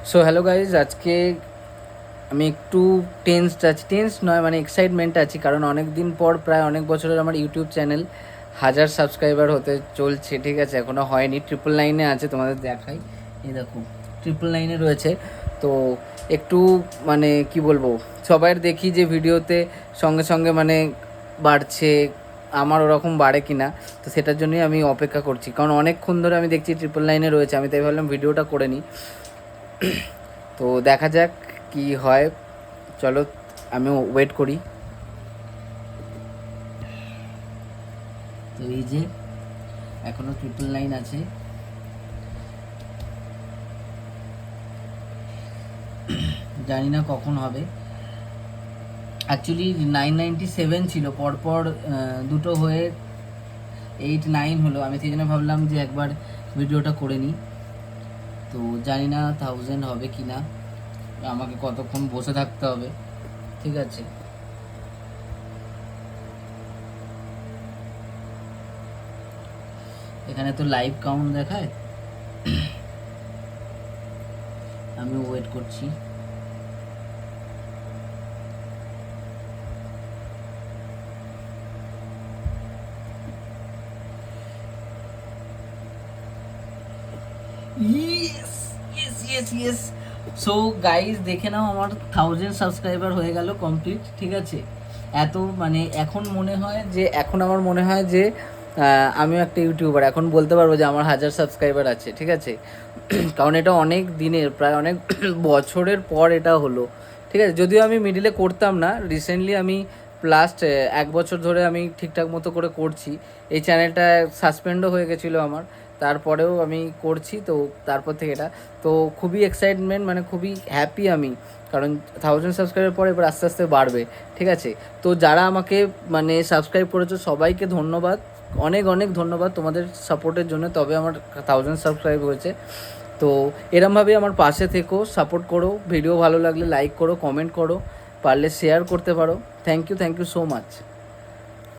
So hello guys, আজকে আমি একটু টেন্স নয় মানে এক্সাইটমেন্ট আছি, কারণ অনেক দিন পর, প্রায় অনেক বছরের আমার ইউটিউব চ্যানেল 1000 সাবস্ক্রাইবার হতে চলছে। ঠিক আছে, এখনও হয়নি, 999 আছে, তোমাদের দেখাই, এই দেখো 999 রয়েছে। তো একটু মানে কি বলবো, সবাই দেখি যে ভিডিওতে সঙ্গে সঙ্গে মানে বাড়ছে, আমার ওরকম বাড়ে কি না। তো সেটার জন্যই আমি অপেক্ষা করছি, কারণ অনেকক্ষণ ধরে আমি দেখছি 999 রয়েছে, আমি তাই ভাবলাম ভিডিওটা করে নিই। তো দেখা যাক কি হয়, চলো আমি ওয়েট করি। তো এই যে এখনো 999 আছে, জানি না কখন হবে। অ্যাকচুয়ালি 997 ছিল, পরপর দুটো হয়ে 89 হলো। আমি সেই জন্য ভাবলাম যে একবার ভিডিওটা করে নিই। তো জানি না 1000 হবে কি না, আমাকে কতক্ষণ বসে থাকতে হবে। ঠিক আছে, এখানে তো লাইভ কাউন্ট দেখায়, আমি ওয়েট করছি। Yes yes yes yes. So guys, দেখে নাও, আমার 1000 সাবস্ক্রাইবার হয়ে গেল কমপ্লিট। ঠিক আছে, এত মানে এখন মনে হয় যে, এখন আমার মনে হয় যে আমিও একটা ইউটিউবার, এখন বলতে পারবো যে আমার 1000 সাবস্ক্রাইবার আছে। ঠিক আছে, কারণ এটা অনেক দিনের, প্রায় অনেক বছরের পর এটা হলো। ঠিক আছে, যদিও আমি মিডিলে করতাম না, রিসেন্টলি আমি লাস্ট 1 বছর ধরে আমি ঠিকঠাক মতো করে করছি। এই চ্যানেলটা সাসপেন্ডও হয়ে গেছিলো আমার, তারপরেও আমি করছি। তো তারপর থেকে এটা, তো খুবই এক্সাইটমেন্ট, মানে খুবই হ্যাপি আমি, কারণ 1000 সাবস্ক্রাইবার পরে এবার আস্তে আস্তে বাড়বে। ঠিক আছে, তো যারা আমাকে মানে সাবস্ক্রাইব করেছো সবাইকে ধন্যবাদ, অনেক অনেক ধন্যবাদ তোমাদের সাপোর্টের জন্য, তবে আমার 1000 সাবস্ক্রাইব হয়েছে। তো এরমভাবে আমার পাশে থেকো, সাপোর্ট করো, ভিডিও ভালো লাগলে লাইক করো, কমেন্ট করো, পারলে শেয়ার করতে পারো। Thank you so much.